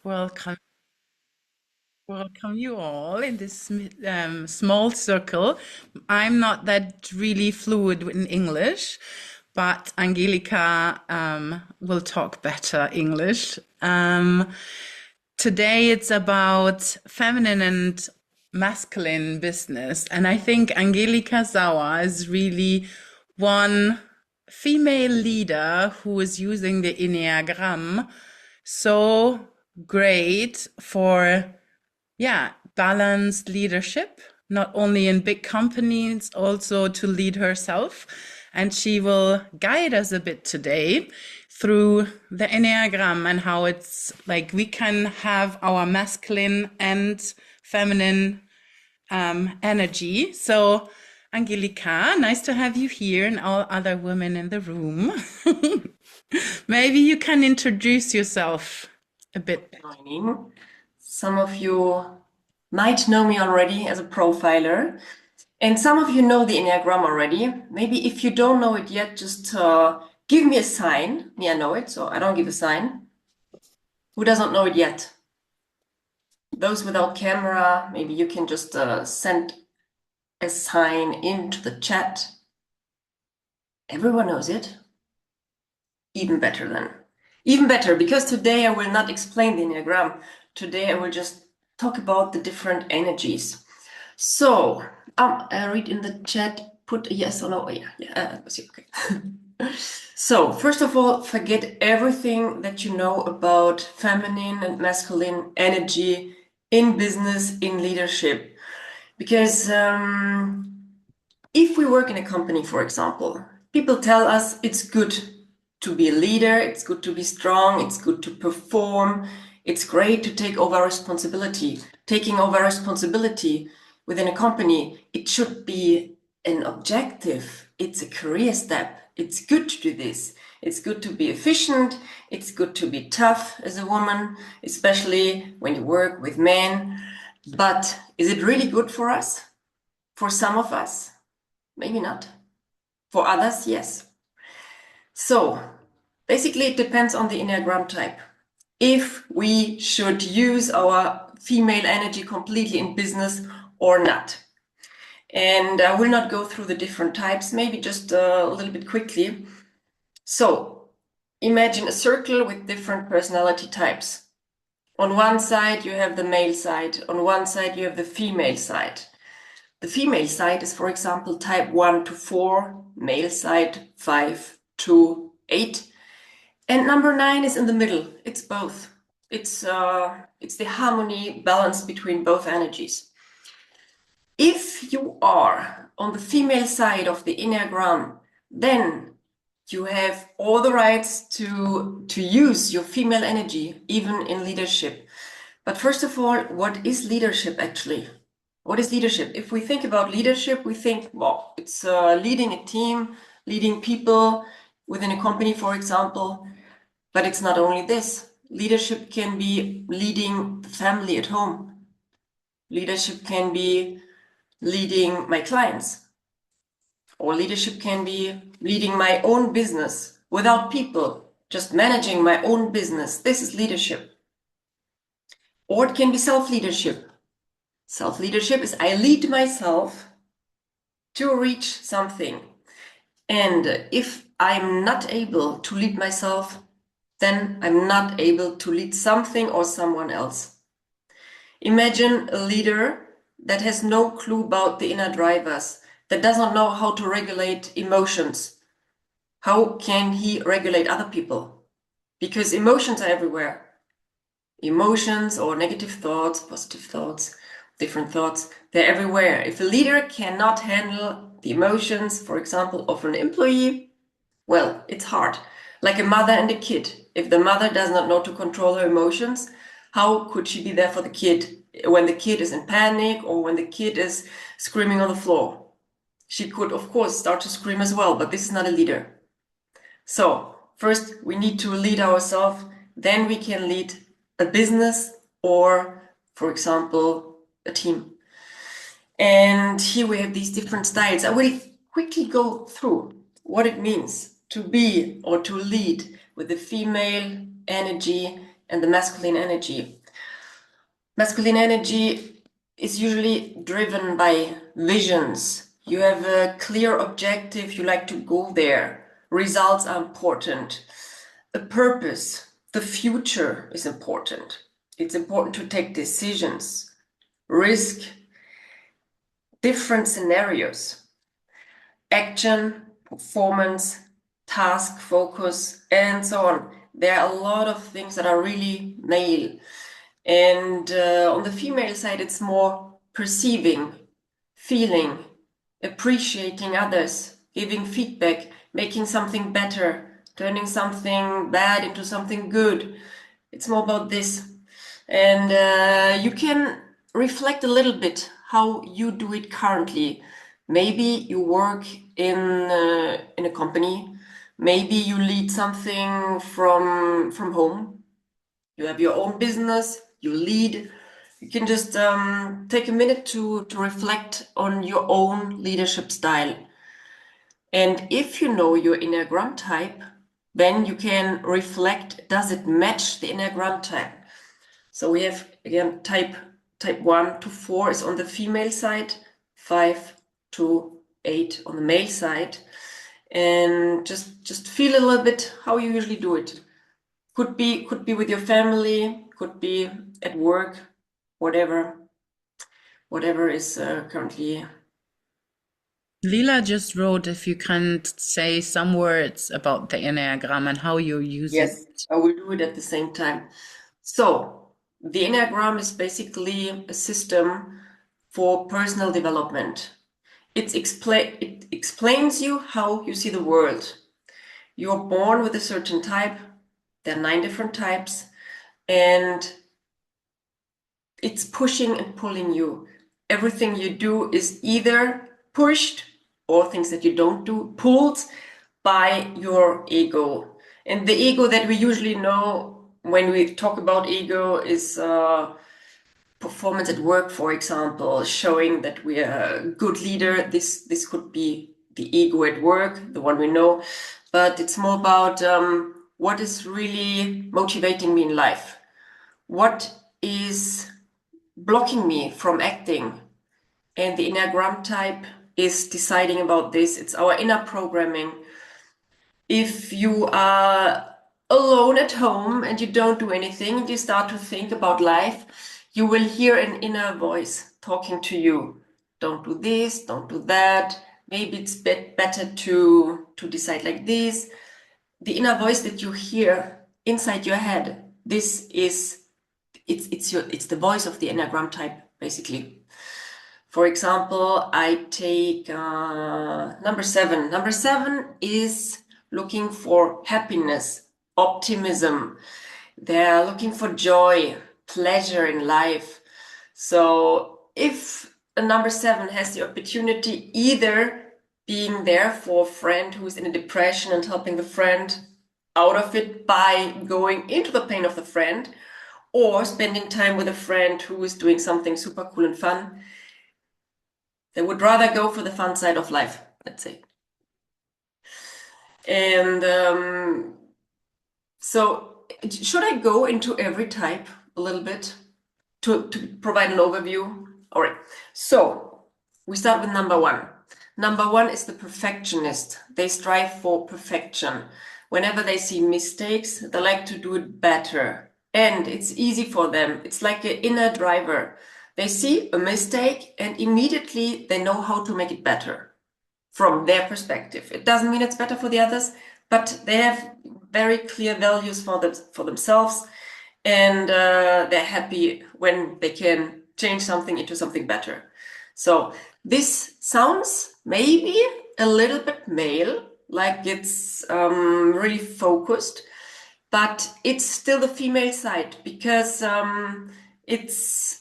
Welcome, welcome you all in this small circle. I'm not that really fluid in English, but Angelika will talk better English. Today it's about feminine and masculine business, and I think Angelika Sauer is really one female leader who is using the Enneagram so great for, yeah, balanced leadership, not only in big companies, also to lead herself. And she will guide us a bit today through the Enneagram and how it's like we can have our masculine and feminine energy. So, Angelika, nice to have you here and all other women in the room. Maybe you can introduce yourself a bit. Joining. Some of you might know me already as a profiler, and some of you know the Enneagram already. Maybe if you don't know it yet, just give me a sign. Me, I know it, so I don't give a sign. Who doesn't know it yet? Those without camera, maybe you can just send a sign into the chat. Everyone knows it. Even better then. Even better, because today I will not explain the Enneagram. Today I will just talk about the different energies. So, I read in the chat, put a yes or no. Oh, yeah, okay. So, first of all, forget everything that you know about feminine and masculine energy in business, in leadership. Because if we work in a company, for example, people tell us it's good to be a leader, it's good to be strong, it's good to perform, it's great to take over responsibility. Taking over responsibility within a company, it should be an objective, it's a career step. It's good to do this. It's good to be efficient, it's good to be tough as a woman, especially when you work with men. But is it really good for us? For some of us? Maybe not. For others, yes. So basically, it depends on the Enneagram type. If we should use our female energy completely in business or not. And I will not go through the different types, maybe just a little bit quickly. So imagine a circle with different personality types. On one side, you have the male side. On one side, you have the female side. The female side is, for example, type 1 to 4, male side 5 to 8. And number 9 is in the middle. It's both. It's the harmony balance between both energies. If you are on the female side of the Enneagram, then you have all the rights to use your female energy, even in leadership. But first of all, what is leadership actually? What is leadership? If we think about leadership, we think, well, it's leading a team, leading people within a company, for example. But it's not only this. Leadership can be leading the family at home. Leadership can be leading my clients. Or leadership can be leading my own business without people, just managing my own business. This is leadership. Or it can be self-leadership. Self-leadership is I lead myself to reach something. And if I'm not able to lead myself, then I'm not able to lead something or someone else. Imagine a leader that has no clue about the inner drivers, that doesn't know how to regulate emotions. How can he regulate other people? Because emotions are everywhere. Emotions or negative thoughts, positive thoughts, different thoughts, they're everywhere. If a leader cannot handle the emotions, for example, of an employee, well, it's hard. Like a mother and a kid. If the mother does not know to control her emotions, how could she be there for the kid when the kid is in panic or when the kid is screaming on the floor? She could, of course, start to scream as well, but this is not a leader. So first we need to lead ourselves, then we can lead a business or, for example, a team. And here we have these different styles. I will quickly go through what it means to be or to lead with the female energy and the masculine energy. Masculine energy is usually driven by visions. You have a clear objective, you like to go there. Results are important. A purpose, the future is important. It's important to take decisions, risk, different scenarios, action, performance, task, focus, and so on. There are a lot of things that are really male. And on the female side, it's more perceiving, feeling, appreciating others, giving feedback, making something better, turning something bad into something good. It's more about this. And you can reflect a little bit how you do it currently. Maybe you work in a company. Maybe you lead something from home. You have your own business, you lead. You can just take a minute to reflect on your own leadership style. And if you know your Enneagram type, then you can reflect, does it match the Enneagram type? So we have, again, type 1 to 4 is on the female side, 5 to 8 on the male side. And just feel a little bit how you usually do it. Could be with your family, could be at work, whatever is currently. Lila just wrote if you can say some words about the Enneagram and how you use Yes, it. I will do it at the same time. So the Enneagram is basically a system for personal development. It explains you how you see the world. You're born with a certain type. There are 9 different types, and it's pushing and pulling you. Everything you do is either pushed, or things that you don't do, pulled by your ego. And the ego that we usually know when we talk about ego is performance at work, for example, showing that we are a good leader. This could be the ego at work, the one we know, but it's more about what is really motivating me in life. What is blocking me from acting? And the Enneagram type is deciding about this. It's our inner programming. If you are alone at home and you don't do anything and you start to think about life, you will hear an inner voice talking to you. Don't do this, don't do that. Maybe it's better to decide like this. The inner voice that you hear inside your head, this is it's the voice of the Enneagram type, basically. For example, I take number 7. Number 7 is looking for happiness, optimism. They're looking for joy, pleasure in life. So if a number 7 has the opportunity, either being there for a friend who is in a depression and helping the friend out of it by going into the pain of the friend, or spending time with a friend who is doing something super cool and fun, they would rather go for the fun side of life, let's say. And so should I go into every type a little bit to provide an overview? All right, so we start with number 1. Number 1 is the perfectionist. They strive for perfection. Whenever they see mistakes, they like to do it better. And it's easy for them. It's like an inner driver. They see a mistake and immediately they know how to make it better from their perspective. It doesn't mean it's better for the others, but they have very clear values for themselves, and they're happy when they can change something into something better. So this sounds maybe a little bit male, like it's really focused, but it's still the female side, because it's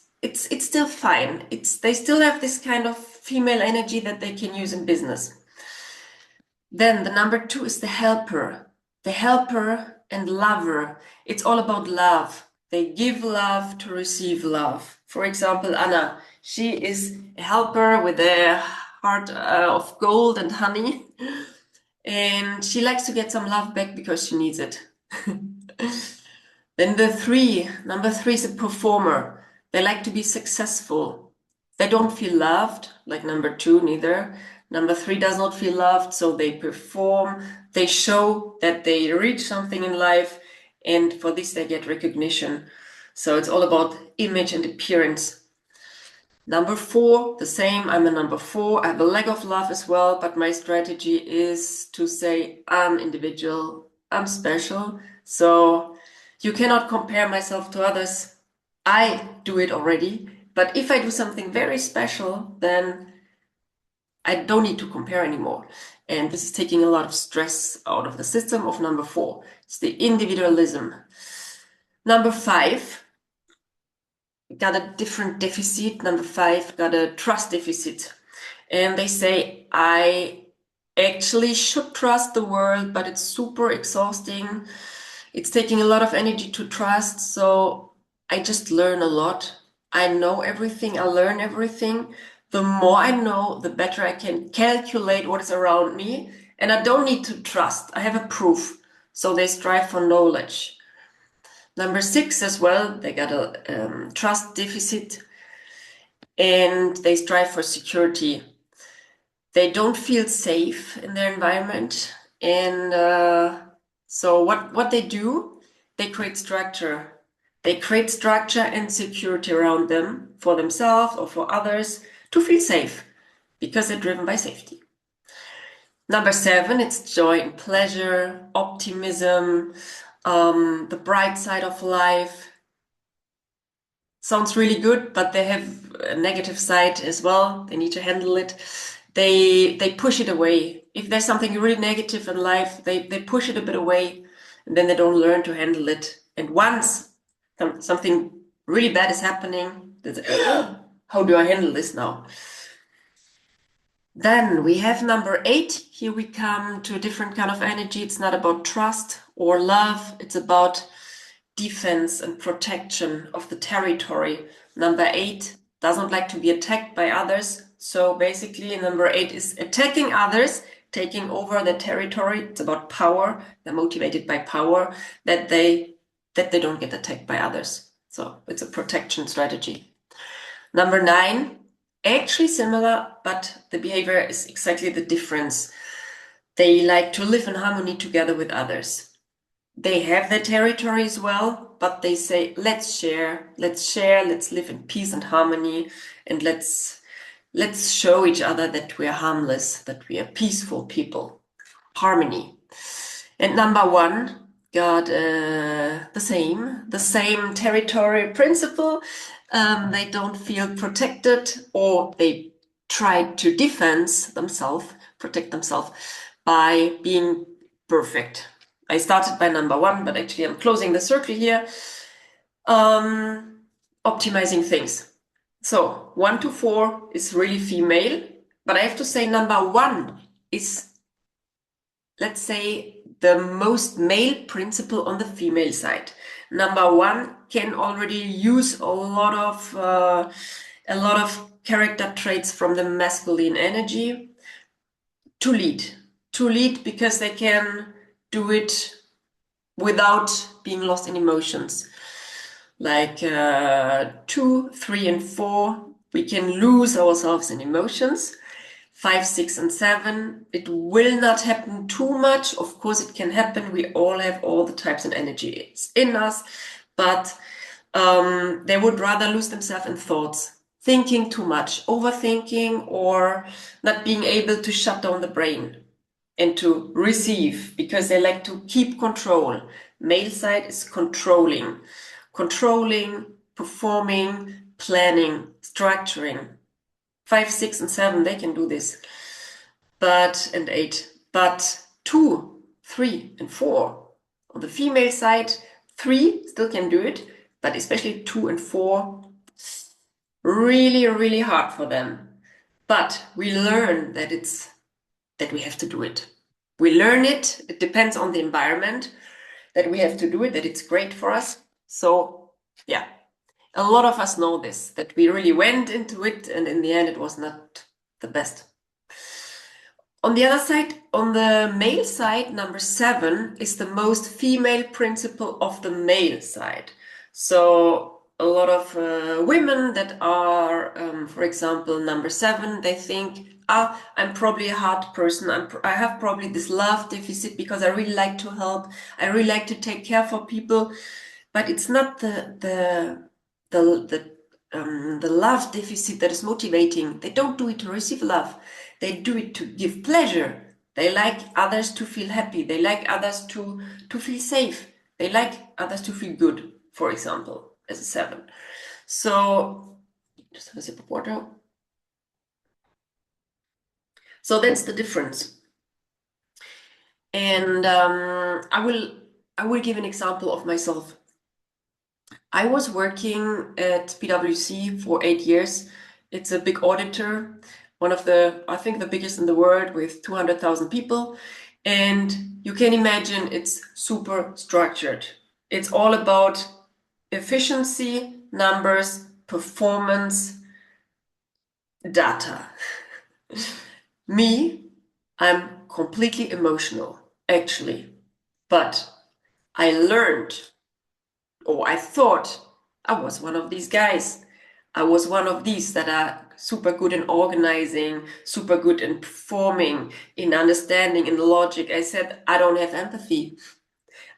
still fine. They still have this kind of female energy that they can use in business. Then the number 2 is the helper. The helper and lover. It's all about love. They give love to receive love. For example, Anna, she is a helper with a heart of gold and honey. And she likes to get some love back because she needs it. Then number three is a performer. They like to be successful. They don't feel loved, like number two, neither. Number three does not feel loved, so they perform. They show that they reach something in life, and for this they get recognition. So it's all about image and appearance. Number four, the same. I'm a number four. I have a lack of love as well, but my strategy is to say I'm individual, I'm special. So you cannot compare myself to others. I do it already. But if I do something very special, then I don't need to compare anymore. And this is taking a lot of stress out of the system of number four. It's the individualism. Number five, got a different deficit. Number five got a trust deficit. And they say, I actually should trust the world, but it's super exhausting. It's taking a lot of energy to trust. So I just learn a lot. I know everything. I learn everything. The more I know, the better I can calculate what is around me. And I don't need to trust. I have a proof. So they strive for knowledge. Number six as well, they got a trust deficit and they strive for security. They don't feel safe in their environment. And so what they do, they create structure. They create structure and security around them for themselves or for others to feel safe because they're driven by safety. Number seven, it's joy and pleasure, optimism, the bright side of life. Sounds really good, but they have a negative side as well. They need to handle it. They push it away. If there's something really negative in life, they push it a bit away, and then they don't learn to handle it. And once something really bad is happening, they say, how do I handle this now? Then we have number eight. Here we come to a different kind of energy. It's not about trust or love. It's about defense and protection of the territory. Number eight doesn't like to be attacked by others. So basically number eight is attacking others, taking over the territory. It's about power. They're motivated by power, that they don't get attacked by others. So it's a protection strategy. Number nine, actually similar, but the behavior is exactly the difference. They like to live in harmony together with others. They have their territory as well, but they say, let's share, let's live in peace and harmony, and let's show each other that we are harmless, that we are peaceful people. Harmony. And number one got the same territory principle. They don't feel protected, or they try to protect themselves by being perfect. I started by number one, but actually I'm closing the circle here. Optimizing things. So 1 to 4 is really female, but I have to say number one is, let's say, the most male principle on the female side. Number one can already use a lot of character traits from the masculine energy to lead because they can do it without being lost in emotions. Like 2, 3, and 4, we can lose ourselves in emotions. 5, 6, and 7, it will not happen too much. Of course, it can happen. We all have all the types and energy. It's in us, but they would rather lose themselves in thoughts, thinking too much, overthinking, or not being able to shut down the brain and to receive, because they like to keep control. Male side is controlling, performing, planning, structuring. 5, 6, and 7, they can do this. And 8. But 2, 3, and 4. On the female side, 3 still can do it, but especially 2 and 4, really, really hard for them. But we learn that we have to do it. We learn it. It depends on the environment that we have to do it, that it's great for us. So yeah, a lot of us know this, that we really went into it, and in the end, it was not the best. On the other side, on the male side, number 7 is the most female principle of the male side. So a lot of women that are, for example, number 7, they think, I'm probably a hard person. I have probably this love deficit because I really like to help. I really like to take care for people, but it's not the love deficit that is motivating. They don't do it to receive love. They do it to give pleasure. They like others to feel happy. They like others to feel safe. They like others to feel good, for example, as a 7. So, just have a sip of water. So that's the difference. And I will give an example of myself. I was working at PwC for 8 years. It's a big auditor, one of the, I think, the biggest in the world with 200,000 people. And you can imagine it's super structured. It's all about efficiency, numbers, performance, data. Me, I'm completely emotional, actually. But I learned, or I thought I was one of these guys. I was one of these that are super good in organizing, super good in performing, in understanding, in logic. I said, I don't have empathy.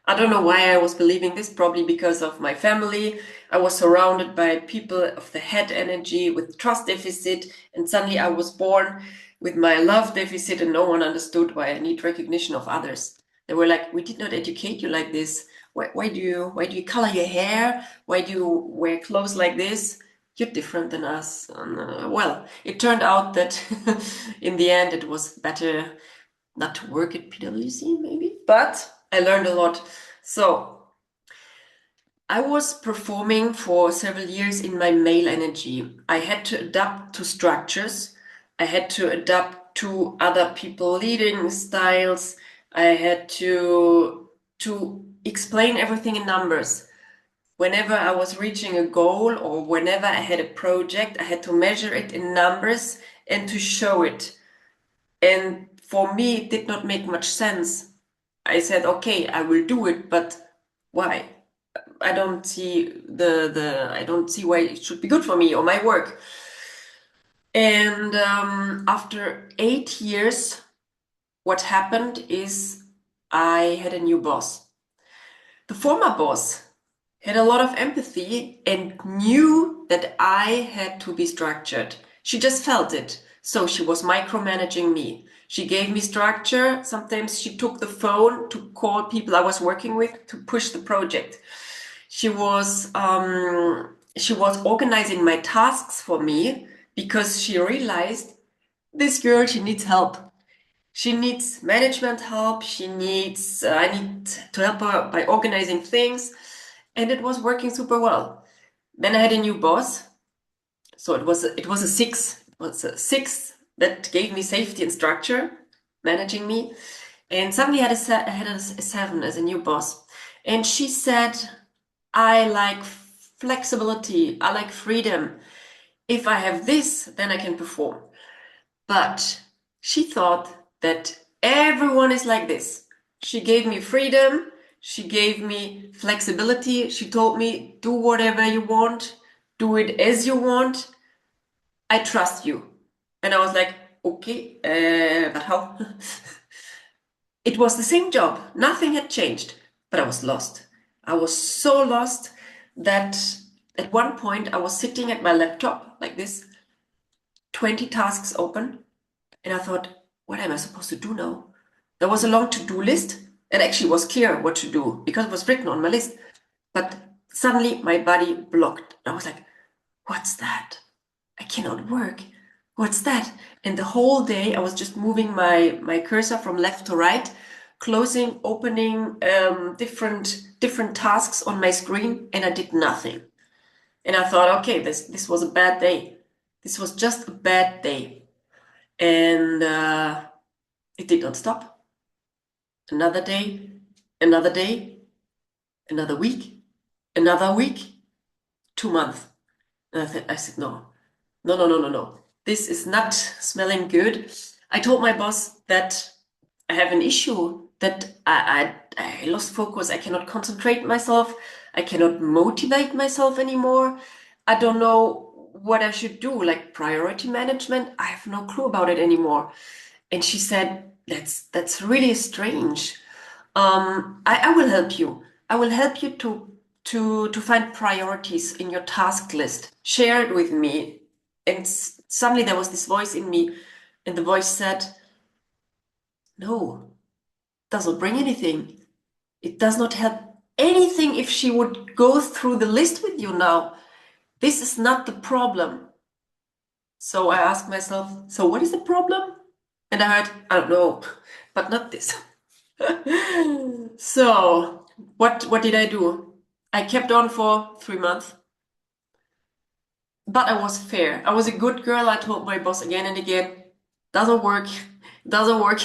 I don't know why I was believing this, probably because of my family. I was surrounded by people of the head energy with trust deficit, and suddenly I was born with my love deficit, and no one understood why I need recognition of others. They were like, we did not educate you like this. Why do you color your hair? Why do you wear clothes like this? You're different than us. And, well, it turned out that in the end it was better not to work at PwC, maybe, but I learned a lot. So I was performing for several years in my male energy. I had to adapt to structures. I had to adapt to other people leading styles. I had to explain everything in numbers. Whenever I was reaching a goal or whenever I had a project, I had to measure it in numbers and to show it. And for me, it did not make much sense. I said, okay, I will do it, but why? I don't see I don't see why it should be good for me or my work. And after 8 years, what happened is I had a new boss. The former boss had a lot of empathy and knew that I had to be structured. She just felt it. So she was micromanaging me. She gave me structure. Sometimes she took the phone to call people I was working with to push the project. She was organizing my tasks for me because she realized this girl, she needs help. She needs management help. She needs, I need to help her by organizing things. And it was working super well. Then I had a new boss. So it was a 6. It was a 6 that gave me safety and structure, managing me. And suddenly I had a 7 as a new boss. And she said, I like flexibility. I like freedom. If I have this, then I can perform. But she thought that everyone is like this. She gave me freedom. She gave me flexibility. She told me, do whatever you want, do it as you want. I trust you. And I was like, okay, but how? It was the same job. Nothing had changed, but I was lost. I was so lost that at one point I was sitting at my laptop like this, 20 tasks open. And I thought, what am I supposed to do now? There was a long to-do list. It actually was clear what to do because it was written on my list. But suddenly my body blocked. I was like, what's that? I cannot work. What's that? And the whole day I was just moving my cursor from left to right, closing, opening different tasks on my screen, and I did nothing. And I thought, okay, this was a bad day. This was just a bad day. And it did not stop. Another day, another day, another week, another week, 2 months. And I said, no, no, no, no, no, no. This is not smelling good. I told my boss that I have an issue, that I lost focus. I cannot concentrate myself. I cannot motivate myself anymore. I don't know what I should do, like priority management. I have no clue about it anymore. And she said, that's really strange. I will help you. I will help you to find priorities in your task list. Share it with me. And suddenly there was this voice in me, and the voice said, no, doesn't bring anything. It does not help anything if she would go through the list with you now. This is not the problem. So I asked myself, so what is the problem? And I heard, I don't know, but not this. So what did I do? I kept on for 3 months, but I was fair. I was a good girl. I told my boss again and again, doesn't work, doesn't work.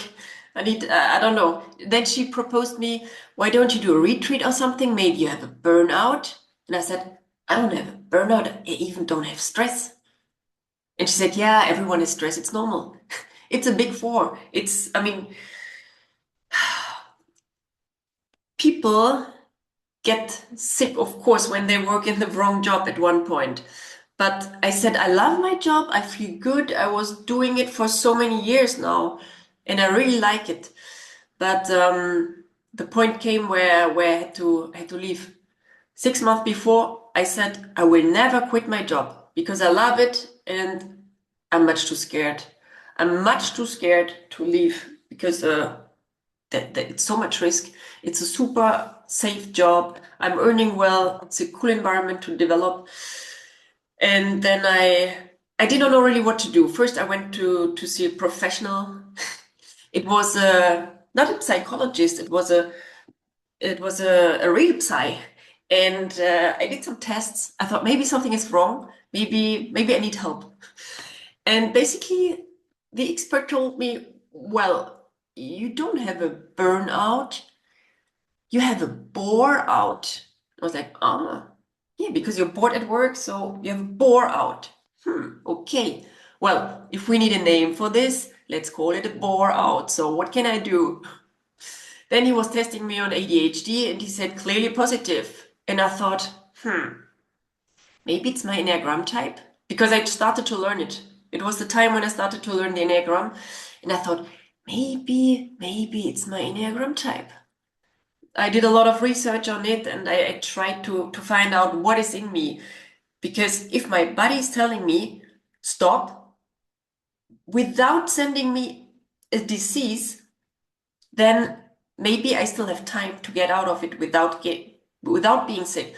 I don't know. Then she proposed me, why don't you do a retreat or something? Maybe you have a burnout. And I said, I don't have a burnout. I even don't have stress. And she said, yeah, everyone is stressed. It's normal. It's a big four. I mean, people get sick, of course, when they work in the wrong job at one point. But I said, I love my job. I feel good. I was doing it for so many years now, and I really like it. But the point came where I had to leave. 6 months before, I said, I will never quit my job because I love it and I'm much too scared. I'm much too scared to leave because that it's so much risk. It's a super safe job. I'm earning well. It's a cool environment to develop. And then I didn't know really what to do. First, I went to see a professional. It was not a psychologist. It was a real psy, and I did some tests. I thought maybe something is wrong. Maybe I need help. And basically, the expert told me, well, you don't have a burnout, you have a bore out. I was like, yeah, because you're bored at work, so you have a bore out. Okay. Well, if we need a name for this, let's call it a bore out. So what can I do? Then he was testing me on ADHD and he said clearly positive. And I thought, maybe it's my Enneagram type because I started to learn it. It was the time when I started to learn the Enneagram. And I thought, maybe it's my Enneagram type. I did a lot of research on it and I tried to find out what is in me. Because if my body is telling me stop without sending me a disease, then maybe I still have time to get out of it without being sick.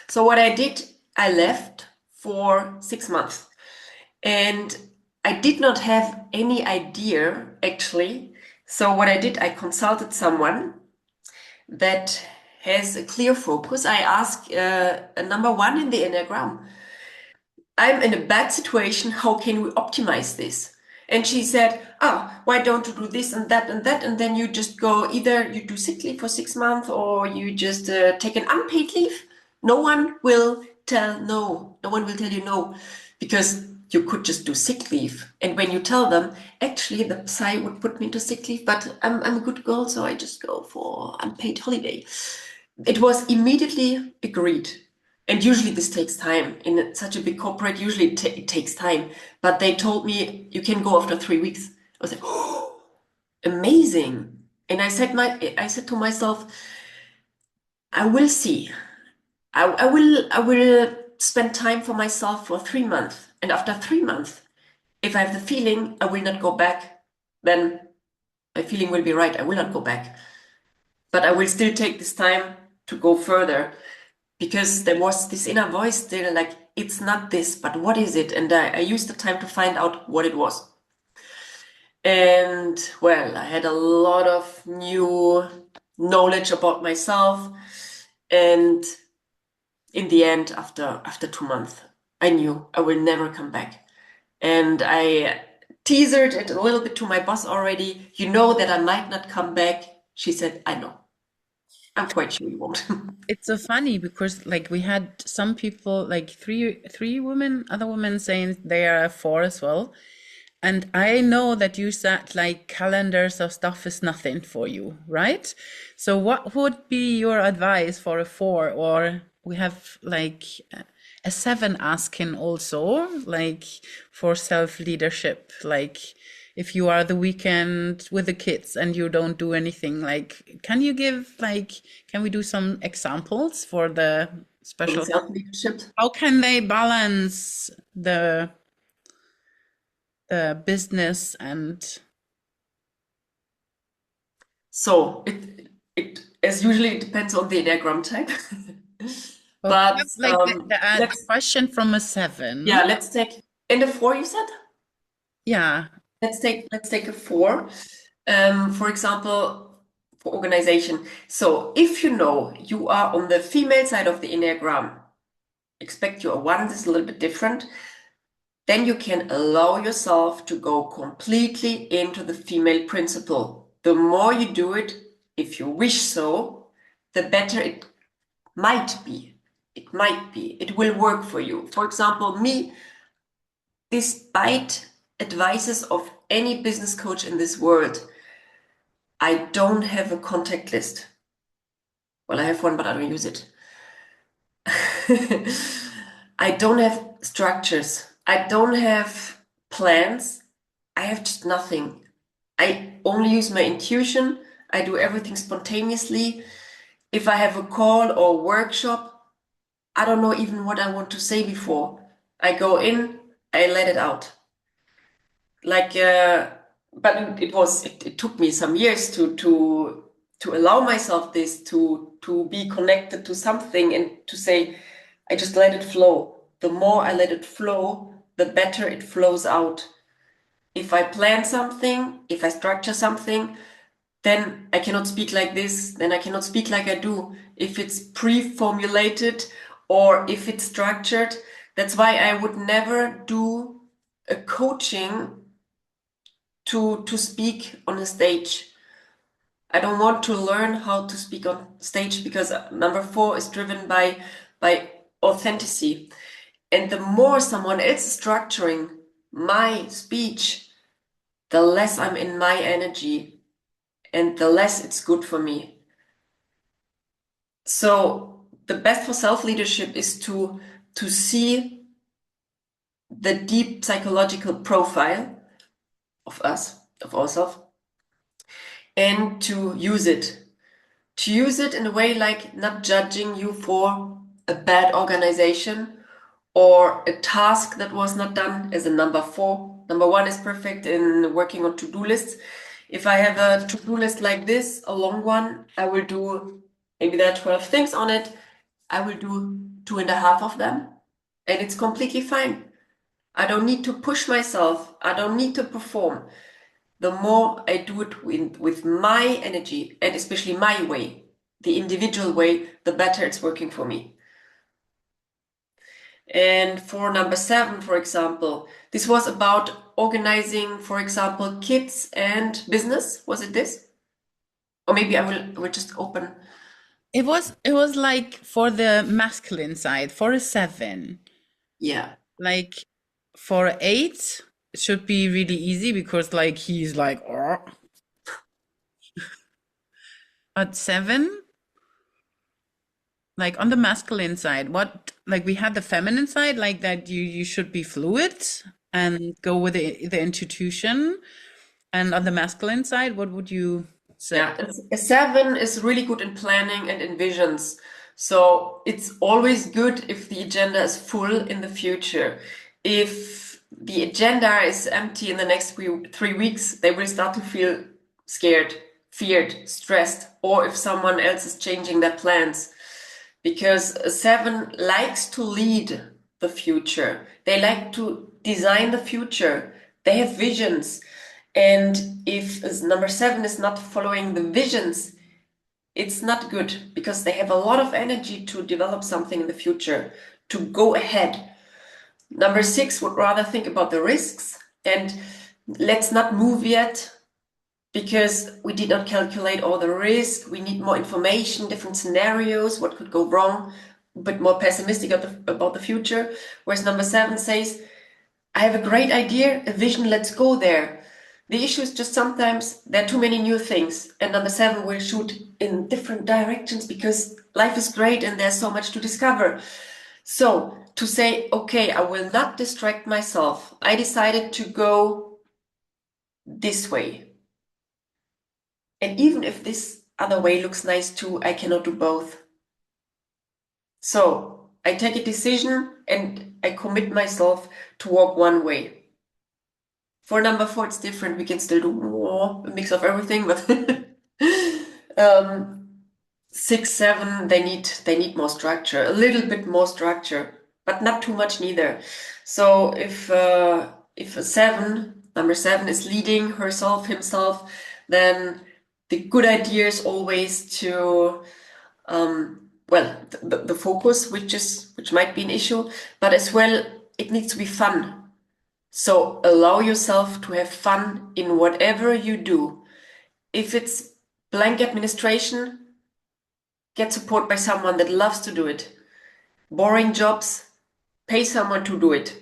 So what I did, I left for 6 months. And I did not have any idea actually. So what I did, I consulted someone that has a clear focus. I asked a number one in the Enneagram, I'm in a bad situation. How can we optimize this? And she said, why don't you do this and that and that? And then you just go, either you do sick leave for 6 months or you just take an unpaid leave. No one will tell no. No one will tell you no because you could just do sick leave. And when you tell them, actually, the Psy would put me into sick leave, but I'm a good girl, so I just go for unpaid holiday. It was immediately agreed. And usually this takes time. In such a big corporate, usually it takes time. But they told me you can go after 3 weeks. I was like, oh, amazing. And I said to myself, I will see. I will spend time for myself for 3 months. And after 3 months, if I have the feeling I will not go back, then my feeling will be right. I will not go back. But I will still take this time to go further. Because there was this inner voice still like, it's not this, but what is it? And I used the time to find out what it was. And well, I had a lot of new knowledge about myself. And in the end, after 2 months, I knew I will never come back. And I teasered it a little bit to my boss already. You know that I might not come back. She said, I know. I'm quite sure you won't. It's so funny because like we had some people, like three women, other women saying they are a four as well. And I know that you said like calendars or stuff is nothing for you, right? So what would be your advice for a four? Or we have like a seven asking also, like for self-leadership, like if you are the weekend with the kids and you don't do anything, like can you give like can we do some examples for the For the special? self-leadership. How can they balance the business and So it as usually it depends on the Enneagram type. well, we But have like the let's question from a seven. yeah, let's take in the four you said? Yeah. Let's take a four. For example, for organization. So if you know you are on the female side of the Enneagram, expect you are one, this is a little bit different, then you can allow yourself to go completely into the female principle. The more you do it, if you wish so, the better it might be. It might be. It will work for you. For example, me, despite advices of any business coach in this world, I don't have a contact list. Well, I have one, but I don't use it. I don't have structures. I don't have plans. I have just nothing. I only use my intuition. I do everything spontaneously. If I have a call or workshop, I don't know even what I want to say before. I go in, I let it out. Like, but it took me some years to allow myself this, to be connected to something and to say, I just let it flow. The more I let it flow, the better it flows out. If I plan something, if I structure something, then I cannot speak like this, then I cannot speak like I do. If it's pre-formulated or if it's structured, that's why I would never do a coaching to speak on a stage. I don't want to learn how to speak on stage because number four is driven by authenticity. And the more someone else is structuring my speech, the less I'm in my energy and the less it's good for me. So the best for self-leadership is to see the deep psychological profile of us, of ourselves, and to use it. To use it in a way like not judging you for a bad organization or a task that was not done as a number four. Number one is perfect in working on to-do lists. If I have a to-do list like this, a long one, I will do, maybe there are 12 things on it. I will do 2.5 of them, and it's completely fine. I don't need to push myself. I don't need to perform. The more I do it with my energy and especially my way, the individual way, the better it's working for me. And for number seven, for example, this was about organizing, for example, kids and business. Was it this? Or maybe I will just open. It was like for the masculine side, for a seven. Yeah. Like for a eight, it should be really easy because like he's like, "Oh." But seven, like on the masculine side, what like we had the feminine side, like that you should be fluid and go with the intuition. And on the masculine side, what would you say? Yeah, a seven is really good in planning and in visions. So it's always good if the agenda is full in the future. If the agenda is empty in the next 3 weeks, they will start to feel scared, feared, stressed, or if someone else is changing their plans. Because a seven likes to lead the future. They like to design the future. They have visions. And if number seven is not following the visions, it's not good because they have a lot of energy to develop something in the future, to go ahead. Number six would rather think about the risks and let's not move yet because we did not calculate all the risk. We need more information, different scenarios, what could go wrong, but more pessimistic about the future. Whereas number seven says, I have a great idea, a vision, let's go there. The issue is just sometimes there are too many new things, and number 7 will shoot in different directions because life is great and there's so much to discover. So to say, okay, I will not distract myself. I decided to go this way. And even if this other way looks nice too, I cannot do both. So I take a decision and I commit myself to walk one way. For number 4, it's different. We can still do more, a mix of everything, but 6, 7, they need more structure, a little bit more structure, but not too much neither. So if a 7, number 7 is leading herself, himself, then the good idea is always to well, the focus, which might be an issue, but as well it needs to be fun. So allow yourself to have fun in whatever you do. If it's blank administration, get support by someone that loves to do it. Boring jobs, pay someone to do it.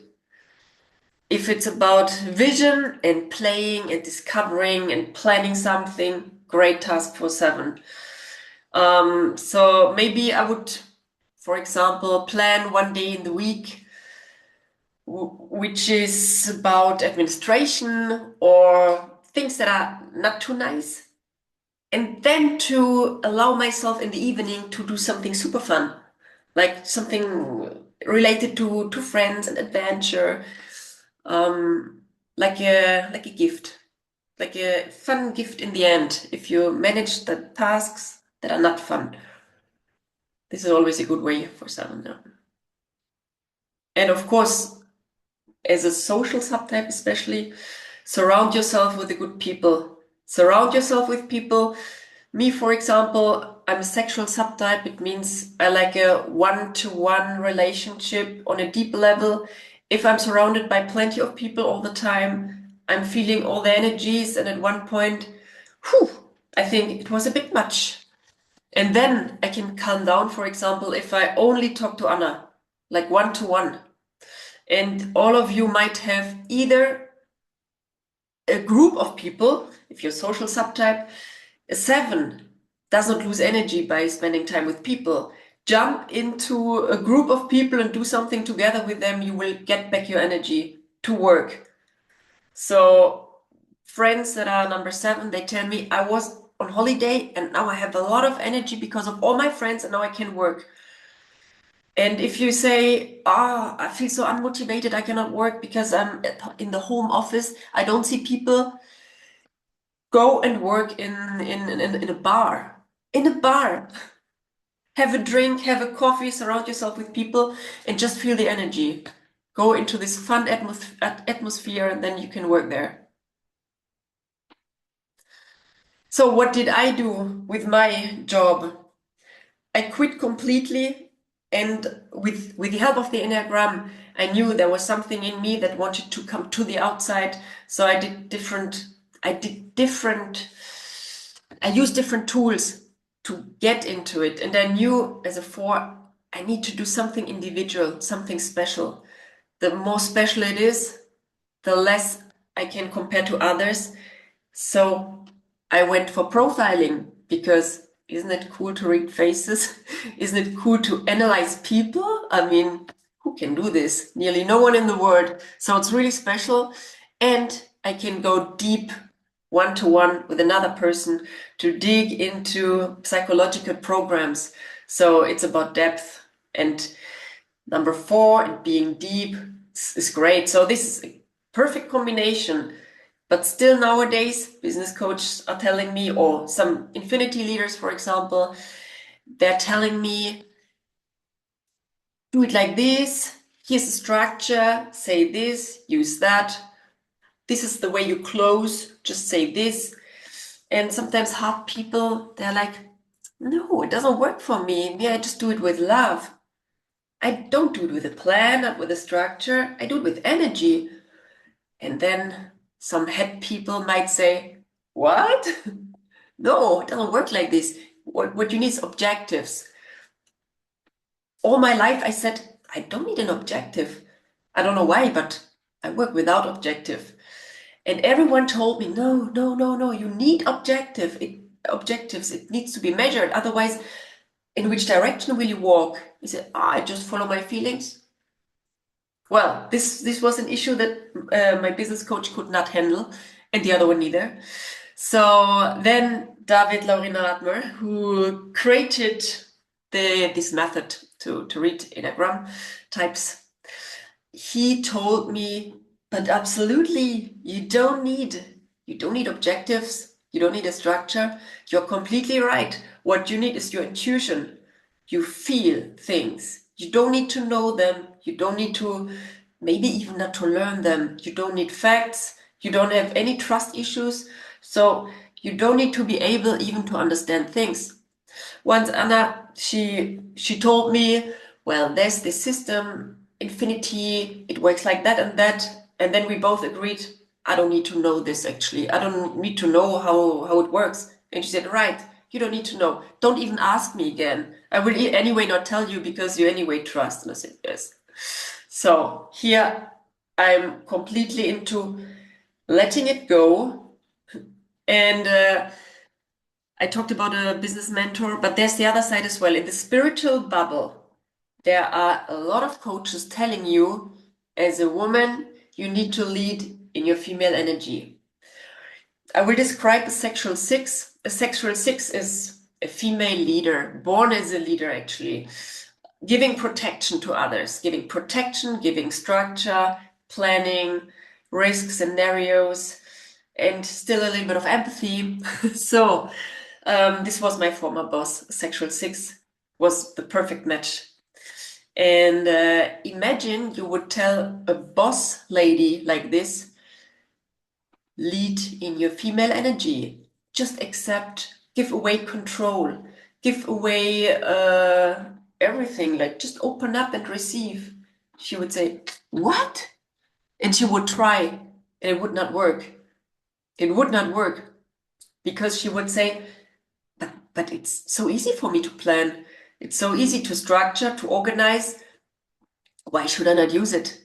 If it's about vision and playing and discovering and planning something, great task for 7. So maybe I would, for example, plan one day in the week which is about administration or things that are not too nice. And then to allow myself in the evening to do something super fun, like something related to friends and adventure, like a gift, like a fun gift in the end, if you manage the tasks that are not fun. This is always a good way for 7. Yeah. And of course, as a social subtype especially, surround yourself with the good people. Surround yourself with people. Me, for example, I'm a sexual subtype. It means I like a one-to-one relationship on a deep level. If I'm surrounded by plenty of people all the time, I'm feeling all the energies, and at one point, I think it was a bit much. And then I can calm down, for example, if I only talk to Anna, like one-to-one. And all of you might have either a group of people, if you're social subtype, a 7 does not lose energy by spending time with people. Jump into a group of people and do something together with them, you will get back your energy to work. So friends that are number 7, they tell me I was on holiday and now I have a lot of energy because of all my friends and now I can work. And if you say, I feel so unmotivated, I cannot work because I'm in the home office, I don't see people, go and work in a bar. In a bar. Have a drink, have a coffee, surround yourself with people, and just feel the energy. Go into this fun atmosphere, and then you can work there. So what did I do with my job? I quit completely, and with the help of the Enneagram, I knew there was something in me that wanted to come to the outside. So I used different tools to get into it. And I knew as a 4, I need to do something individual, something special. The more special it is, the less I can compare to others. So I went for profiling because isn't it cool to read faces? Isn't it cool to analyze people? I mean, who can do this? Nearly no one in the world. So it's really special. And I can go deep one-to-one with another person to dig into psychological programs. So it's about depth. And number 4, and being deep is great. So this is a perfect combination. But still nowadays, business coaches are telling me, or some infinity leaders, for example, they're telling me, do it like this. Here's the structure. Say this, use that. This is the way you close. Just say this. And sometimes hard people, they're like, no, it doesn't work for me. I just do it with love. I don't do it with a plan, not with a structure. I do it with energy. And then some head people might say, what? No, it doesn't work like this. What you need is objectives. All my life I said, I don't need an objective. I don't know why, but I work without objective. And everyone told me, no, no, no, no, you need objectives. It needs to be measured. Otherwise, in which direction will you walk? I said, I just follow my feelings. Well, this was an issue that my business coach could not handle, and the other one neither. So then David Laurin-Radmer, who created this method to read Enneagram types, he told me, but absolutely, you don't need objectives, you don't need a structure. You're completely right. What you need is your intuition. You feel things. You don't need to know them. You don't need to, maybe even not to learn them. You don't need facts. You don't have any trust issues. So you don't need to be able even to understand things. Once Anna, she told me, well, there's this system, infinity, it works like that and that. And then we both agreed, I don't need to know this actually. I don't need to know how it works. And she said, right, you don't need to know. Don't even ask me again. I will anyway not tell you because you anyway trust. And I said, yes. So here I'm completely into letting it go. And I talked about a business mentor, but there's the other side as well. In the spiritual bubble, there are a lot of coaches telling you, as a woman, you need to lead in your female energy. I will describe a sexual six. A sexual six is a female leader, born as a leader actually, giving protection to others, giving protection, giving structure, planning, risk scenarios, and still a little bit of empathy. So this was my former boss. Sexual six was the perfect match. And imagine you would tell a boss lady like this, lead in your female energy. Just accept, give away control, give away everything, like just open up and receive. She would say, what? And she would try, and it would not work. It would not work because she would say, but it's so easy for me to plan. It's so easy to structure, to organize. Why should I not use it?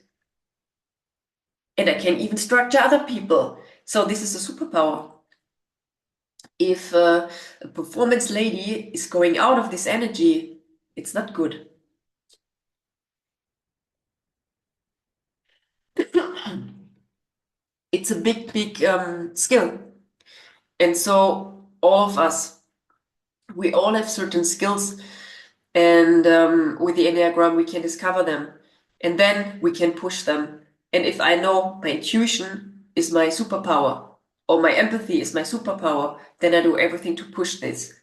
And I can even structure other people. So this is a superpower. If a performance lady is going out of this energy, it's not good. It's a big, big skill. And so all of us, we all have certain skills, and with the Enneagram, we can discover them, and then we can push them. And if I know my intuition is my superpower, or my empathy is my superpower, then I do everything to push this.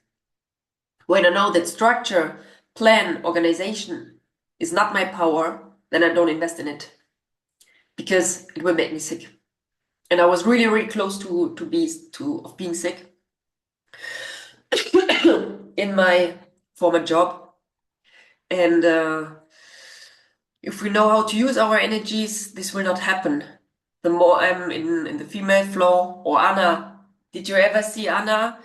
When I know that structure, plan, organization is not my power, then I don't invest in it because it will make me sick. And I was really, really close to being sick in my former job. And if we know how to use our energies, this will not happen. The more I'm in the female flow, or Anna, did you ever see Anna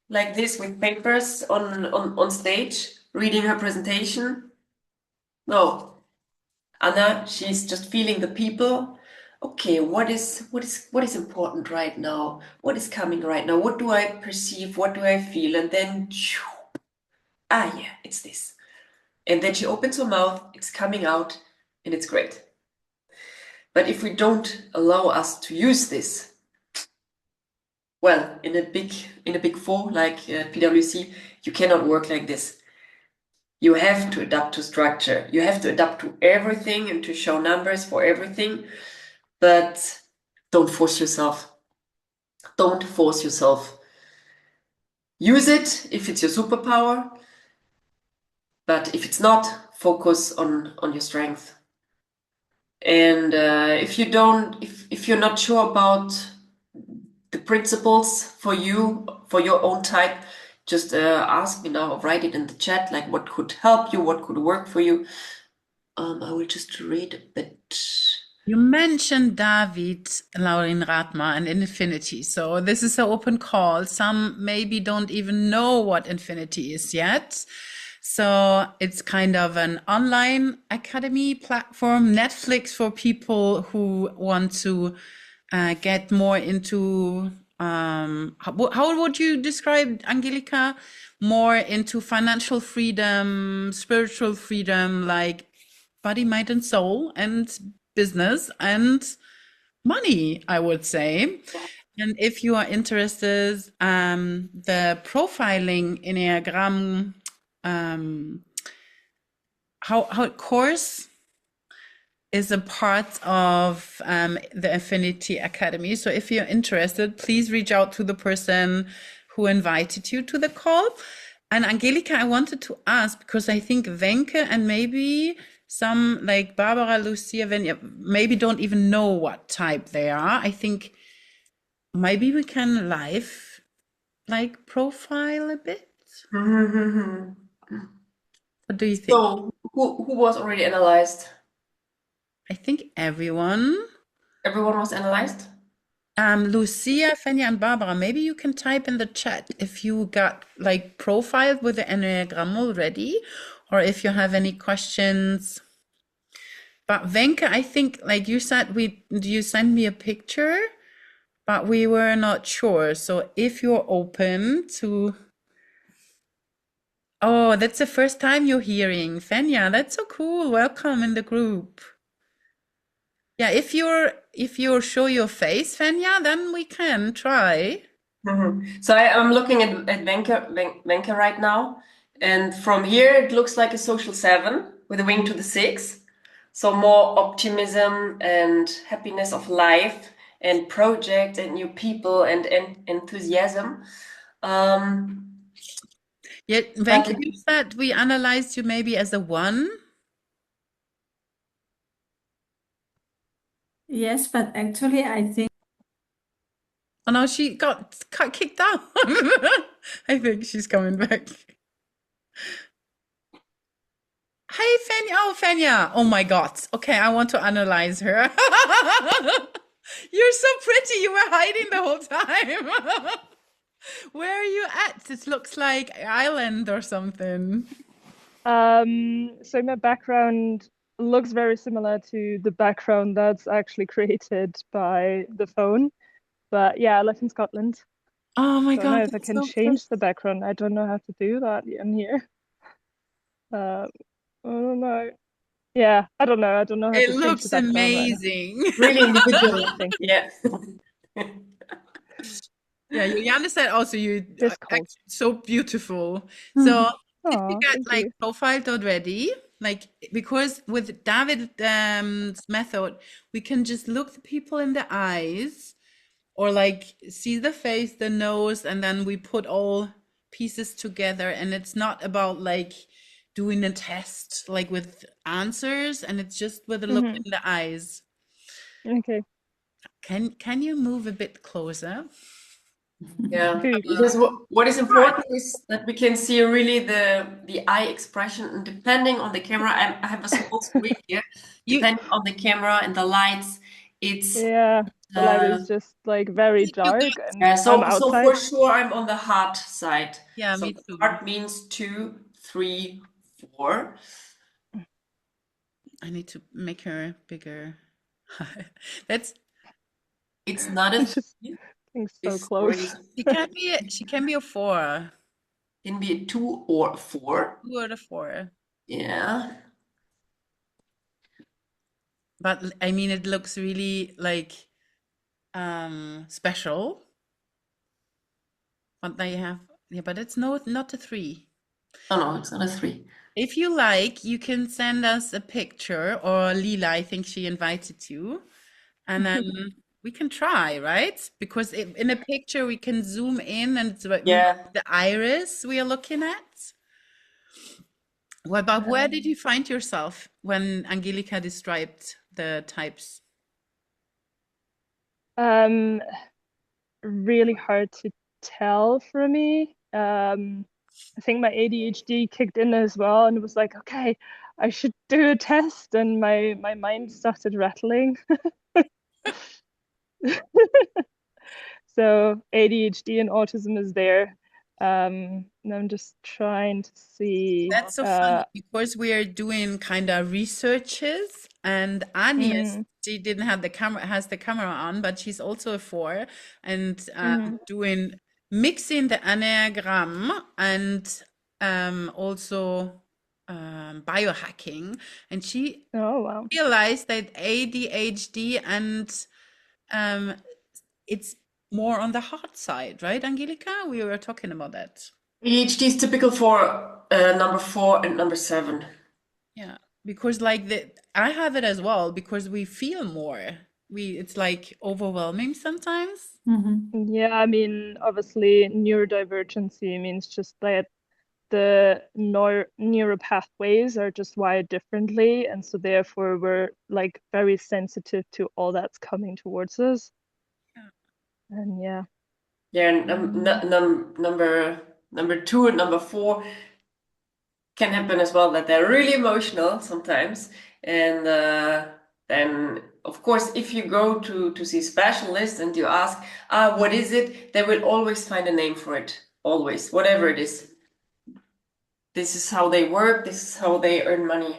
like this with papers on stage, reading her presentation? No. Anna, she's just feeling the people. Okay, what is important right now? What is coming right now? What do I perceive? What do I feel? And then, yeah, it's this. And then she opens her mouth, it's coming out, and it's great. But if we don't allow us to use this, well, in a big four like PwC, you cannot work like this. You have to adapt to structure. You have to adapt to everything and to show numbers for everything. But don't force yourself. Don't force yourself. Use it if it's your superpower. But if it's not, focus on your strength. And if you're not sure about the principles for you, for your own type, just ask me now, write it in the chat, like what could help you, what could work for you. I will just read a bit. You mentioned David Laurin-Radmer and infinity. So this is an open call. Some maybe don't even know what infinity is yet. So it's kind of an online academy platform, Netflix for people who want to get more into, how would you describe, Angelika? More into financial freedom, spiritual freedom, like body, mind, and soul, and business and money, I would say. And if you are interested, the profiling Enneagram, um, how course is a part of the Affinity Academy. So if you're interested, please reach out to the person who invited you to the call. And Angelika, I wanted to ask because I think Wenke and maybe some like Barbara, Lucia, Venya, maybe don't even know what type they are. I think maybe we can live like profile a bit. Mhm. What do you think? So, who was already analyzed? I think everyone. Everyone was analyzed? Lucia, Fenya, and Barbara, maybe you can type in the chat if you got like profiled with the Enneagram already, or if you have any questions. But Venka, I think like you said, you sent me a picture, but we were not sure. So if you're open to, oh, that's the first time you're hearing Fenya. That's so cool. Welcome in the group. Yeah, if you're show your face, Fenya, then we can try. So I'm looking at Wenke right now, and from here it looks like a social 7 with a wing to the 6. So more optimism and happiness of life and projects and new people and enthusiasm. Um, Yeah, but Wenke, you said we analyzed you maybe as a 1. Yes, but actually, I think Oh no, she got kicked out. I think she's coming back. Hey, Fenya. Oh, Fenya. Oh my God. Okay, I want to analyze her. You're so pretty. You were hiding the whole time. Where are you at? It looks like island or something. So my background looks very similar to the background that's actually created by the phone. But yeah, I live in Scotland. Oh my Don't know God, if I that's can so pretty. change the background. I don't know how to do that in here. I don't know. Yeah, I don't know. I don't know how It to change the looks background right now. amazing. really individual. Thank you. Yeah. Yeah, Juliana said also you are Discord. actually so beautiful. hmm, So did you Oh, get thank like you. profiled already? Like because with David's method, we can just look the people in the eyes or like see the face, the nose, and then we put all pieces together. And it's not about like doing a test like with answers, and it's just with a look Hmm. in the eyes. Okay. Can you move a bit closer? Yeah, Who? because what is important is that we can see really the eye expression, and depending on the camera, I have a small screen here. You Depending on the camera and the lights, it's Yeah, the light uh, is just like very you got dark and yeah. I'm So for outside. sure, I'm on the heart side. yeah, So me the too. heart means 2, 3, 4. I need to make her bigger. That's It's not a It's just 3. being so It's already close. she can be a 4. can be a 2 or a 4. 2 or a 4. Yeah. But I mean it looks really like special. But they have yeah, but it's not a 3. Oh no, it's not a 3. If you like, you can send us a picture or Lila, I think she invited you, and then we can try, right? Because in a picture we can zoom in and it's really Yeah. the iris we are looking at. Well, but where did you find yourself when Angelika described the types? Um, Really hard to tell for me. I think my ADHD kicked in as well and was like, okay, I should do a test, and my mind started rattling. So ADHD and autism is there. I'm just trying to see. That's so funny because we are doing kind of researches, and Agnes, she didn't have the camera, has the camera on, but she's also a 4, and doing mixing the Enneagram and also biohacking, and she Oh, wow. realized that ADHD and um, it's more on the hard side, right, Angelika? We were talking about that. ADHD is typical for number 4 and number 7. Yeah, because like I have it as well because we feel more. It's like overwhelming sometimes. Yeah, I mean, obviously, neurodivergency means just that the neural pathways are just wired differently, and so therefore we're like very sensitive to all that's coming towards us. Yeah. And yeah. Yeah, and number 2 and number 4 can happen as well, that they're really emotional sometimes. And then, of course, if you go to see specialists and you ask, what is it? They will always find a name for it. Always, whatever it is. This is how they work. This is how they earn money.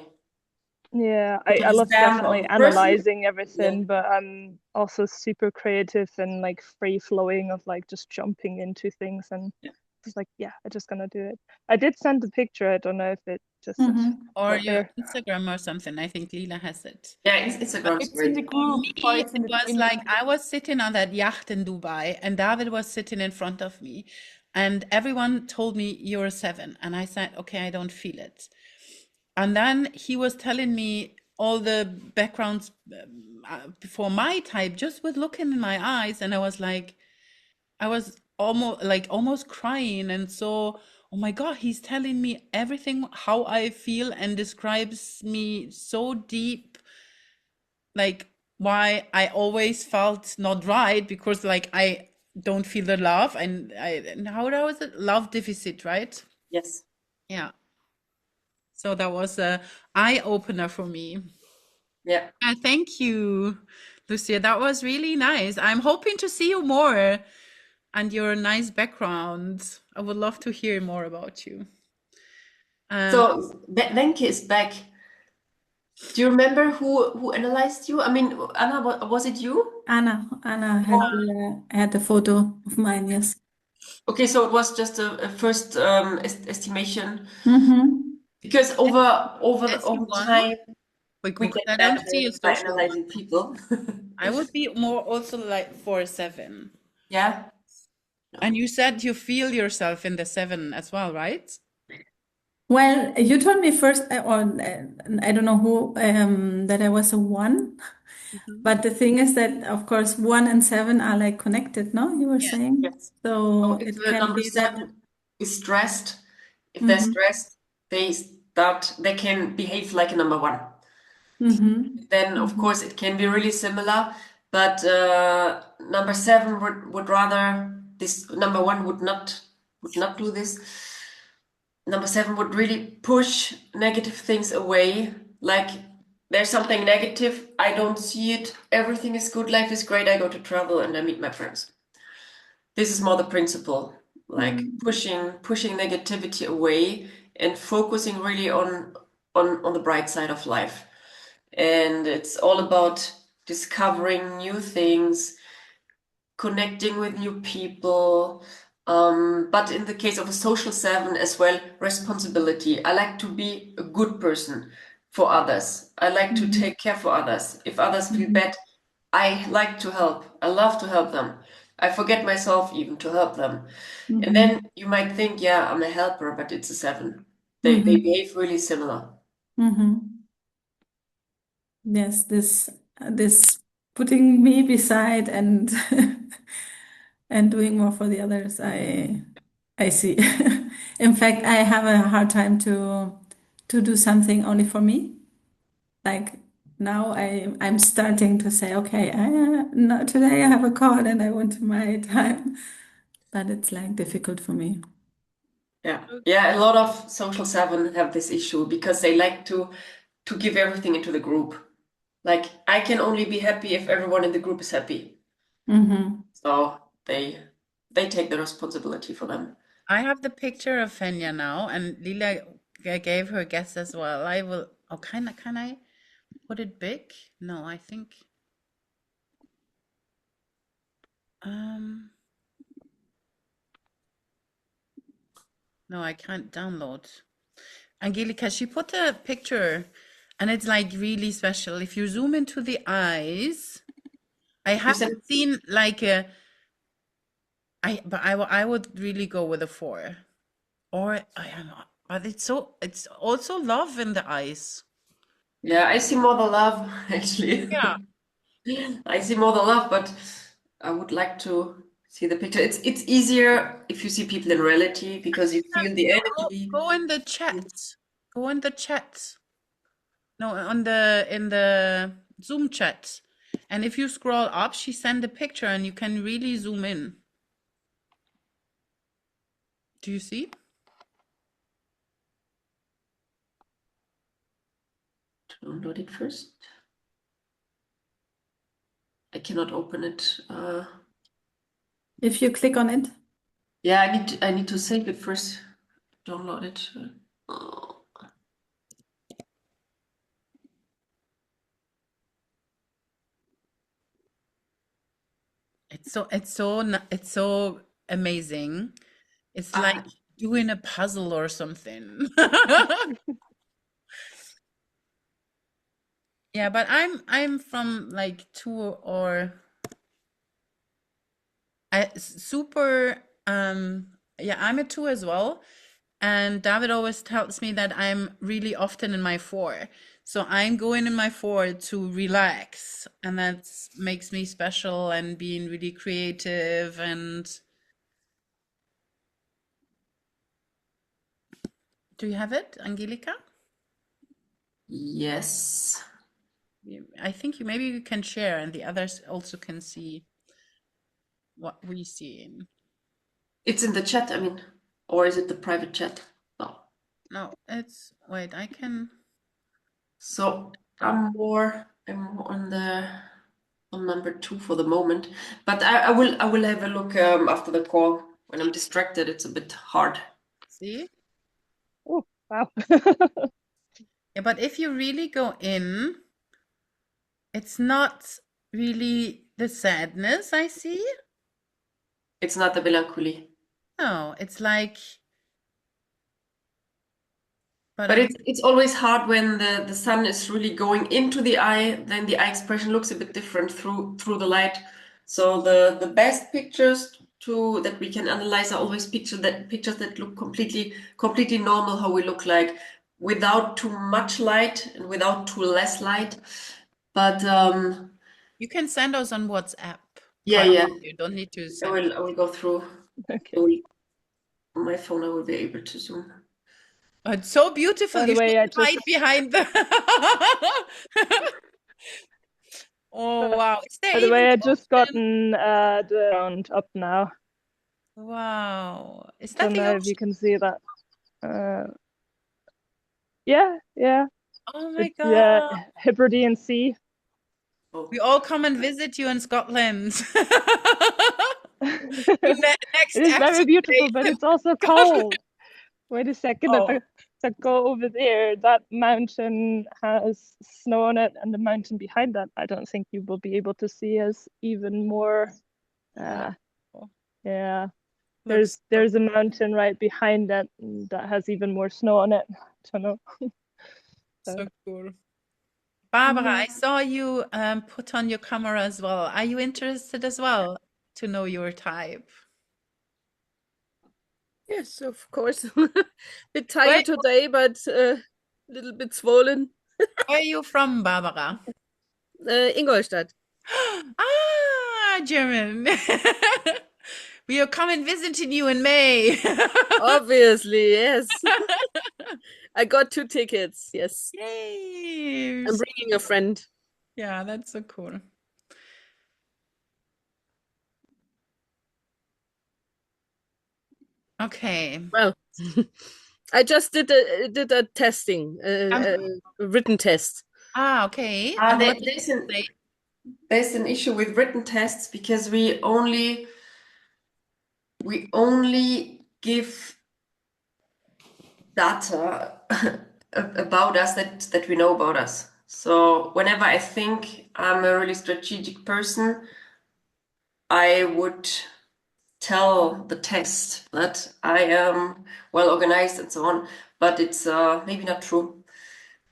Yeah, I Depends love them on definitely the person. analyzing Yeah. everything, but I'm also super creative and like free flowing of like just jumping into things and Yeah. just like, yeah, I'm just gonna do it. I did send the picture. I don't know if it just Or got your there. Instagram or something. I think Lila has it. Yeah, Instagram's It's in the great. For group or me, it's in it the was like I was sitting on that yacht in Dubai, and David was sitting in front of me, and everyone told me you're a 7, and I said, okay, I don't feel it. And then he was telling me all the backgrounds for my type just with looking in my eyes, and I was like, I was almost crying, and so, oh my God, he's telling me everything how I feel and describes me so deep, like why I always felt not right because like I don't feel the love, and how was it? Love deficit, right? Yes. Yeah. So that was a eye opener for me. Yeah. Thank you, Lucia. That was really nice. I'm hoping to see you more and your nice background. I would love to hear more about you. So Wenke is back. Do you remember who analyzed you? I mean, Anna, was it you? Anna had a photo of mine, yes. Okay, so it was just a first estimation Mm-hmm. because As you over want, time we because get I don't see better a by social one. analyzing people. I would be more also like for a 7. Yeah. And you said you feel yourself in the 7 as well, right? Well, you told me first, or I don't know who, that I was a 1. But the thing is that, of course, 1 and 7 are like connected, no? You were Yes. saying. Yes. So So if it the can number be that. 7 is stressed, if they're Mm-hmm. stressed, they can behave like a number 1. Mm-hmm. Then of Mm-hmm. course it can be really similar, but number 7 would rather this number 1 would not do this. Number 7 would really push negative things away. Like there's something negative, I don't see it. Everything is good, life is great. I go to travel and I meet my friends. This is more the principle, like pushing negativity away and focusing really on the bright side of life. And it's all about discovering new things, connecting with new people. But in the case of a social 7 as well, responsibility. I like to be a good person for others. I like to take care for others. If others feel bad, I like to help. I love to help them. I forget myself even to help them. And then you might think, yeah, I'm a helper, but it's a 7. They behave really similar. Mm-hmm. Yes, this putting me beside and and doing more for the others, I see. In fact, I have a hard time to do something only for me. Like now I'm starting to say, okay, no, today I have a call and I want my time. But it's like difficult for me. Yeah, yeah. A lot of social 7 have this issue because they like to give everything into the group. Like I can only be happy if everyone in the group is happy. Mm-hmm. So they take the responsibility for them. I have the picture of Fenya now, and Lila gave her guess as well. I will. Oh, can I put it big? No, I think. Um. No, I can't download. Angelika, she put a picture, and it's like really special. If you zoom into the eyes, I You said haven't seen like a. I would really go with a 4. Or I don't know, but it's also love in the eyes. yeah, I see more the love actually. Yeah. I see more the love, but I would like to see the picture. It's easier if you see people in reality because you feel the energy. Go in the chat. Go in the chat. No, on the in the Zoom chat. And if you scroll up, she sent a picture and you can really zoom in. Do you see? Download it first. I cannot open it. If you click on it, Yeah, I need to save it first. Download it. It's so amazing. It's Ah, like doing a puzzle or something. Yeah, but I'm from like 2 or super yeah, I'm a 2 as well. And David always tells me that I'm really often in my 4. So I'm going in my 4 to relax, and that makes me special and being really creative. And do you have it, Angelika? yes. I think maybe you can share and the others also can see what we see. It's in the chat, I mean, or is it the private chat? No. No, it's wait, I can So I'm on number 2 for the moment, but I will have a look after the call. When I'm distracted, it's a bit hard. see. Oh, wow. Yeah, but if you really go in, it's not really the sadness I see. It's not the melancholy. No, it's like, but But it's always hard when the sun is really going into the eye, then the eye expression looks a bit different through the light. So the best pictures that we can analyze are always pictures that look completely normal, how we look like, without too much light and without too less light. But you can send us on WhatsApp. yeah, Private. You don't need to I send. will go through. Okay. On my phone, I will be able to zoom. Oh, it's so beautiful. By You the way, I should hide just behind the. Oh wow! Is there by the even way, I just ocean? gotten the round up now. Wow! Is that Don't the know if you ocean? can see that. Uh, yeah, yeah. Oh my It's the God! Hebridean Sea. Oh, We all come and visit you in Scotland. It Next is very action beautiful, but date. it's also cold. Wait a second, if Oh, I go over there, that mountain has snow on it, and the mountain behind that, I don't think you will be able to see as even more. Uh, wow. yeah, Looks there's a mountain right behind that that has even more snow on it. I don't know. so cool. Barbara, Yeah. I saw you put on your camera as well. Are you interested as well to know your type? Yes, of course. Bit Where, tired today, but a little bit swollen. where are you from, Barbara? Ingolstadt. Ah, German. We are coming visiting you in May. Obviously, yes. I got 2 tickets. Yes. Yay! I'm bringing a friend. Yeah, that's so cool. Okay. Well, I just did a testing, a written test. Okay. And what did there's you an say? there's an issue with written tests because we only give data about us that we know about us. So whenever I think I'm a really strategic person, I would tell the test that I am well organized and so on, but it's maybe not true.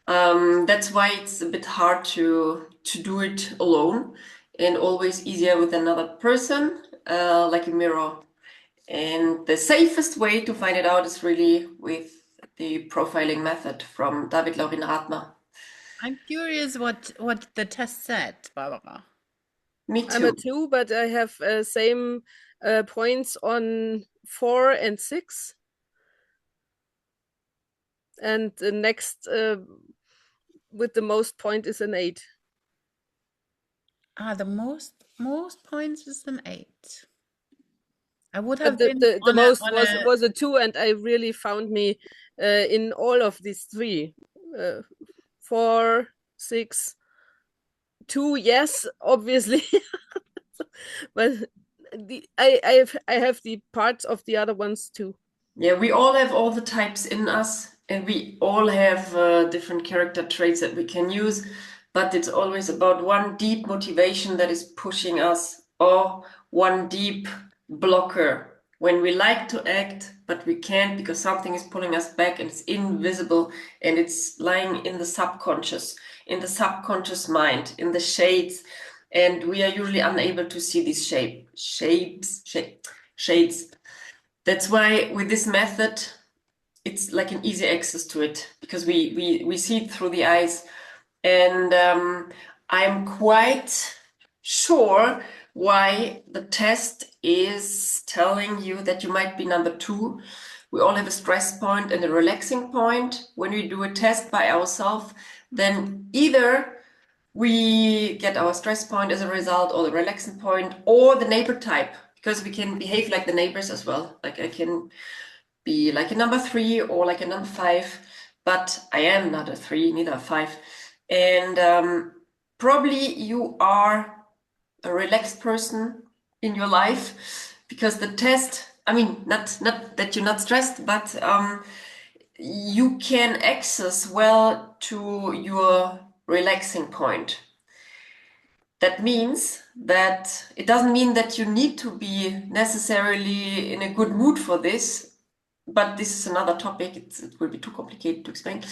That's why it's a bit hard to do it alone, and always easier with another person, like a mirror. And the safest way to find it out is really with the profiling method from David Laurin Ratner. I'm curious what the test said, Barbara. Me I'm a too. 2, but I have same points on 4 and 6. And the next with the most point is an 8. The most points is an 8. I would But have been the on most a was a 2, and I really found me in all of these 3. 4, 6, 2, yes, obviously. But I have the parts of the other ones too. Yeah, we all have all the types in us, and we all have different character traits that we can use, but it's always about one deep motivation that is pushing us, or one deep blocker when we like to act, but we can't because something is pulling us back and it's invisible and it's lying in the subconscious mind, in the shades, and we are usually unable to see these shades. That's why with this method, it's like an easy access to it because we see it through the eyes. And I'm quite sure why the test is telling you that you might be number 2. We all have a stress point and a relaxing point. When we do a test by ourselves, then either we get our stress point as a result, or the relaxing point, or the neighbor type, because we can behave like the neighbors as well. Like I can be like a number 3 or like a number 5, but I am not a 3, neither a 5. And probably you are a relaxed person in your life because the test, I mean, not that you're not stressed, but you can access well to your relaxing point. That means that it doesn't mean that you need to be necessarily in a good mood for this, but this is another topic. It will be too complicated to explain.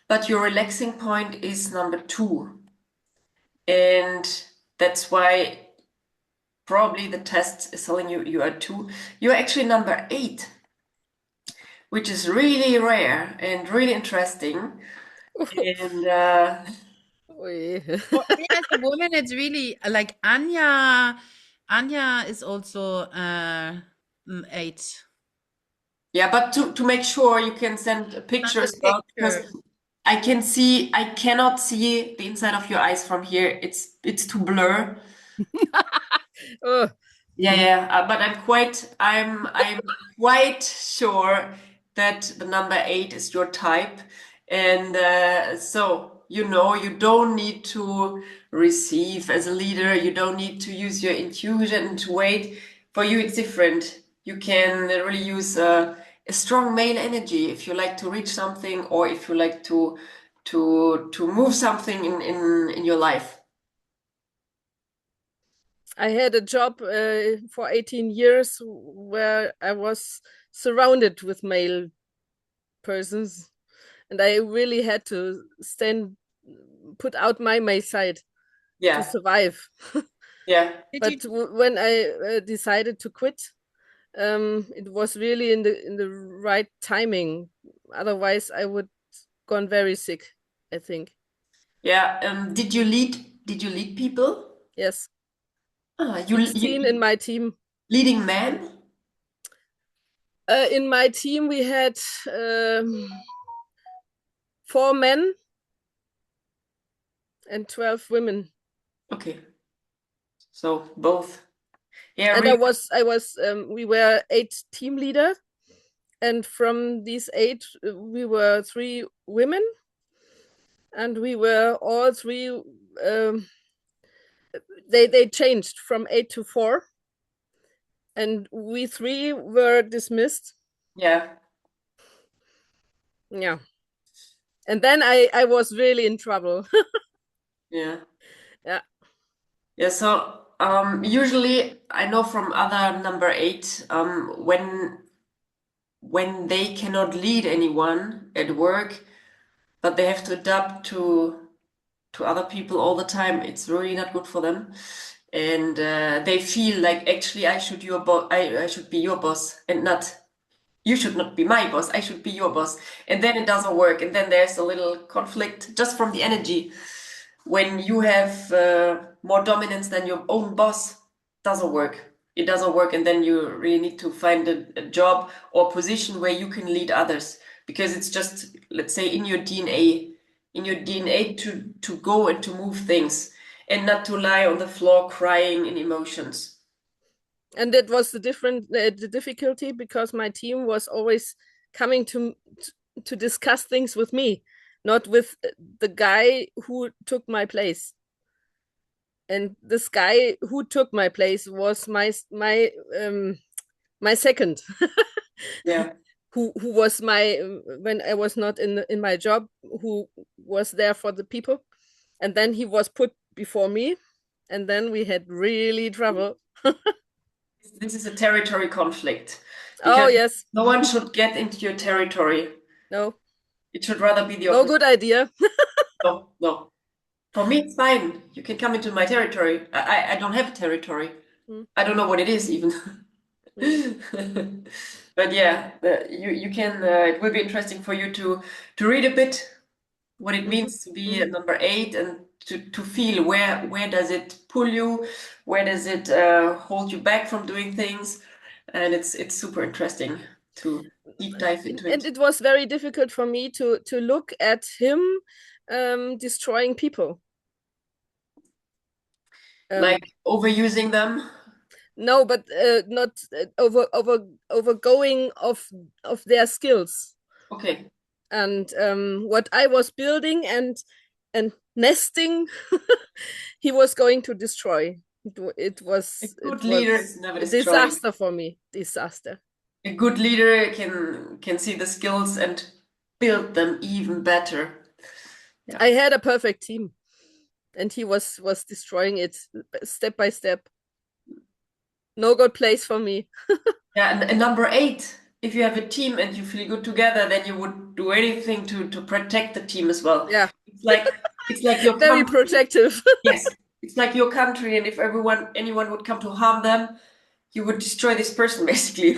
But your relaxing point is number 2. And that's why probably the test is telling you you are 2. You're actually number 8, which is really rare and really interesting. And Ui. for me as a woman, it's really like Anya. Anya is also 8. yeah, but to make sure you can send a picture Send as a well, picture. because I cannot see the inside of your eyes from here. It's too blur. Oh, Yeah, but I'm quite sure that the number 8 is your type, and so you know you don't need to receive as a leader. You don't need to use your intuition and to wait. For you, it's different. You can really use a strong male energy if you like to reach something, or if you like to move something in your life. I had a job for 18 years where I was surrounded with male persons, and I really had to put out my male side to Yeah, survive. yeah. But when I decided to quit, it was really in the right timing. Otherwise, I would gone very sick, I think. Yeah. Did you lead people? Yes, You 16 in my team. leading men? In my team, we had 4 men and 12 women. Okay. So both. Yeah, And really. we were 8 team leaders. And from these 8, we were 3 women. And we were all 3, they changed from 8 to 4. And we 3 were dismissed. Yeah. Yeah. And then I was really in trouble. Yeah. Yeah. Yeah. So usually I know from other number 8, when they cannot lead anyone at work, but they have to adapt to other people all the time, it's really not good for them. And they feel like, actually I should I should be your boss, and not, you should not be my boss, I should be your boss. And then it doesn't work, and then there's a little conflict just from the energy. When you have more dominance than your own boss, doesn't work. It doesn't work, and then you really need to find a job or position where you can lead others, because it's just, let's say, in your DNA to go and to move things, and not to lie on the floor crying in emotions. And that was the difficulty, because my team was always coming to discuss things with me, not with the guy who took my place. And this guy who took my place was my second. Yeah. Who was my, when I was not in my job, who was there for the people, and then he was put before me, and then we had really trouble. This is a territory conflict, Oh because yes. no one should get into your territory. No. It should rather be the No opposite. good idea. No, no. For me, it's fine. You can come into my territory. I don't have a territory. I don't know what it is even. But yeah, you can. It will be interesting for you to read a bit what it means to be a number 8, and to feel where does it pull you, where does it hold you back from doing things, and it's super interesting to deep dive into And it. it was very difficult for me to look at him destroying people. Like overusing them. No, but not overgoing of their skills. Okay. And what I was building and nesting, he was going to destroy. It was A good leader is never a destroying. disaster for me. Disaster. A good leader can see the skills and build them even better. Yeah. I had a perfect team, and he was destroying it step by step. No good place for me. Yeah, and number 8, if you have a team and you feel good together, then you would do anything to protect the team as well. Yeah. It's like your Very country. protective. Yes, it's like your country, and if anyone would come to harm them, you would destroy this person basically.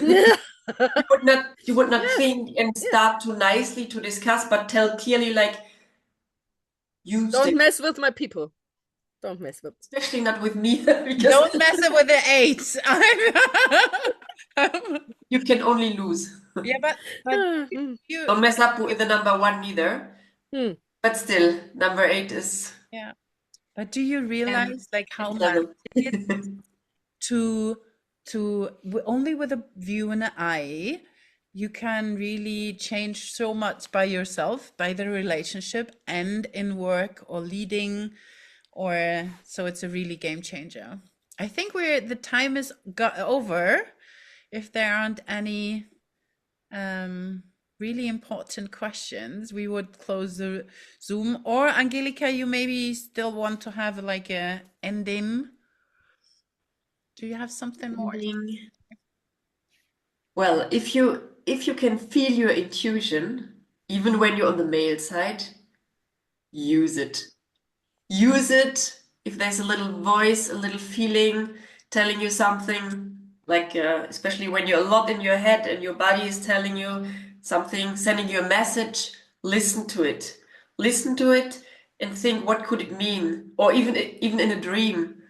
You would not think and start too nicely to discuss, but tell clearly, like, you Don't mess with my people. Don't mess with. Especially not with me. Don't mess it with the 8. You can only lose. Yeah, but you, Don't mess up with the number 1 neither. But still, number 8 is. yeah. But do you realize like how level. much it is to only with a view and an eye, you can really change so much by yourself, by the relationship, and in work or leading, or so it's a really game changer. I think the time is over. If there aren't any really important questions, we would close the Zoom. Or Angelika, you maybe still want to have like a ending. Do you have something more? Well, if you can feel your intuition, even when you're on the male side, use it. Use it. If there's a little voice, a little feeling telling you something, like especially when you're a lot in your head and your body is telling you something, sending you a message, listen to it. Listen to it and think, what could it mean? Or even in a dream.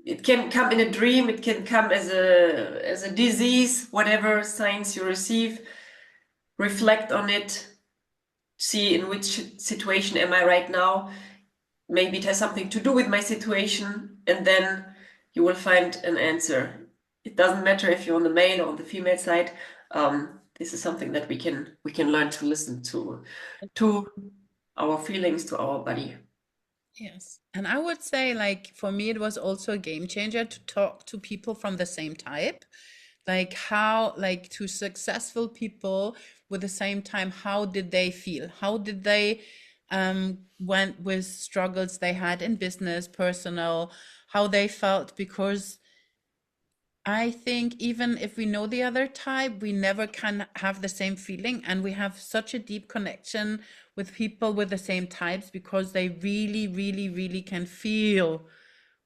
It can come in a dream, it can come as a disease, whatever signs you receive. Reflect on it. See in which situation am I right now. Maybe it has something to do with my situation, and then you will find an answer. It doesn't matter if you're on the male or on the female side. This is something that we can learn to listen to our feelings, to our body. Yes. And I would say, like, for me, it was also a game changer to talk to people from the same type. like how, like to successful people with the same time, how did they feel? How did they went with struggles they had in business, personal, how they felt? Because I think even if we know the other type, we never can have the same feeling. And we have such a deep connection with people with the same types because they really, really, really can feel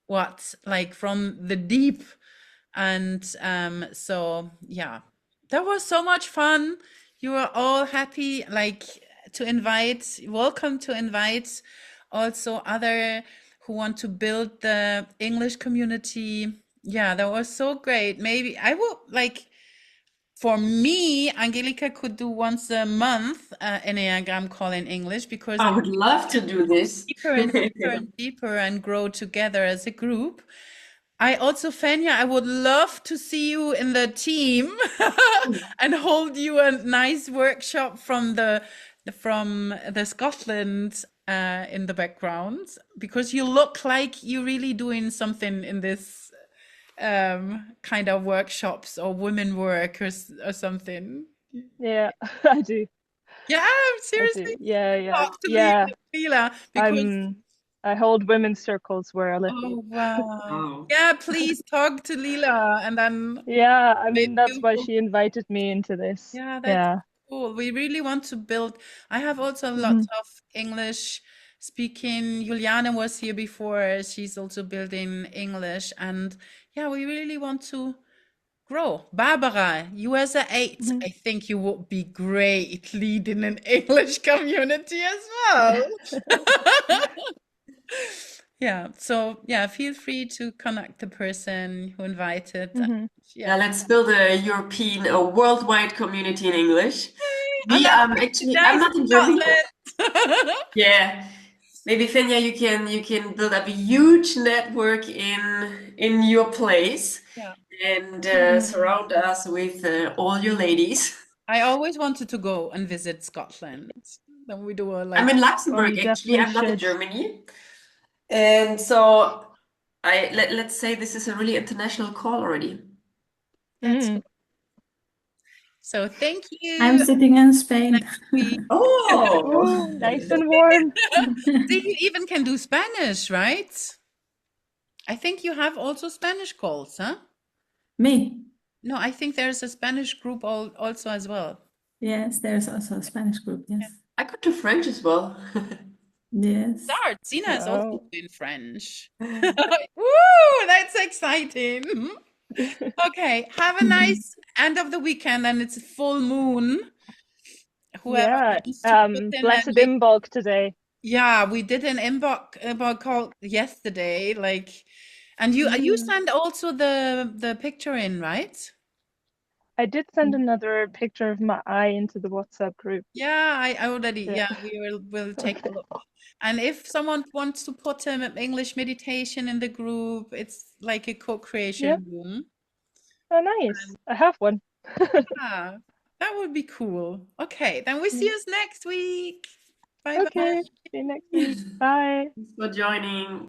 what, like from the deep. And so, yeah, that was so much fun. You were all happy, like welcome to invite also other who want to build the English community. Yeah, that was so great. Maybe I will like, for me, Angelika could do once a month Enneagram call in English because I it's would love to do this. deeper and deeper and deeper and grow together as a group. I also, Fenya, I would love to see you in the team and hold you a nice workshop from the Scotland in the background, because you look like you're really doing something in this kind of workshops or women work or something. Yeah, I do. Yeah, I do. seriously, Yeah. talk to Yeah. Leela, because I hold women's circles where I live. oh wow. Wow. Yeah, please talk to Leela and then Yeah, I maybe mean that's why you. she invited me into this. Yeah, that's Yeah. cool. We really want to build. I have also lots of English speaking. Juliana was here before. She's also building English. And yeah, we really want to grow. Barbara, you as a 8, I think you would be great leading an English community as well. Yeah, so yeah, feel free to connect the person who invited. Yeah, Yeah. let's build a European, a worldwide community in English. And Me, then actually, I'm guys not in in Germany. Scotland. Yeah, maybe Fenya, you can build up a huge network in your place Yeah. and surround us with all your ladies. I always wanted to go and visit Scotland. Then we do a I'm like, in Oh, Luxembourg, you actually. definitely I'm not in should. Germany. And so let's say this is a really international call already. that's Mm. so thank I'm you. sitting in Spain. Next week. Oh, Ooh, nice and warm. See, you even can do Spanish, right? I think you have also Spanish calls, huh? Me. No, I think there's a Spanish group also as well. Yes, there's also a Spanish group. Yes. I could do French as well. Yes. Start. Sina is also Oh. doing French. Woo! That's exciting. Okay, have a nice end of the weekend, and it's a full moon. Whoever Yeah. wants to put in a Blessed Imbolc today. yeah, we did an inbox call yesterday, like, and you sent also the picture in, right? I did send another picture of my eye into the WhatsApp group. Yeah, I already, Yeah. we'll take a look. And if someone wants to put an English meditation in the group, it's like a Yeah. co-creation room. Oh, nice. I have one. Yeah, that would be cool. Okay, then we see us next week. Bye bye. Okay. See you next week. Bye. Thanks for joining.